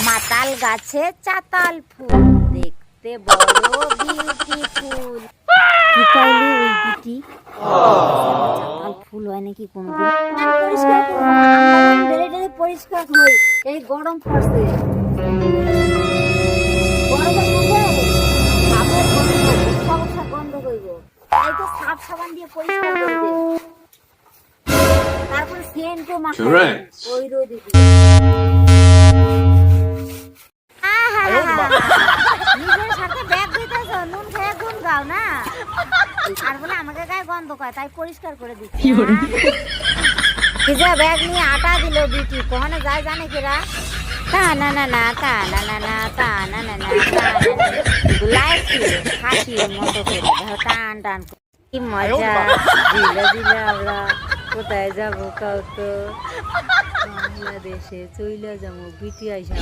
মাতাল গাছে চাতাল ফুল দেখতে বড় বিউটিফুল। কি কইলি ওই বিটি? চাতাল ফুল হয় নাকি কোনোদিন? পরিষ্কার করব, আমরা ডেলে ডেলে পরিষ্কার হই। এই গরম পড়ছে, গরমের মধ্যে সাপের সমস্যা বন্ধ করব। এই তো সাপ সাবান দিয়ে পরিষ্কার করবে, তারপর সেন্টও মাখাবে। ওই রোদে নিজের সাথে ব্যাগ দিতেছ, নুন খেয়ে গুন গাও না। আর বলে আমাকে গায়ে গন্ধ করে, তাই পরিষ্কার করে দিচ্ছি। ব্যাগ নিয়ে আটা দিল বিটি, কখনো যায় জানে কিরা? তা না না না তা না না না তা না না না লাইট হাসির মতো করে ধরো টান টান। কি মজা দিলে দিলে, আমরা কোথায় যাবো কাউ তো বাংলাদেশে চইলা যাবো, বিটি আইসা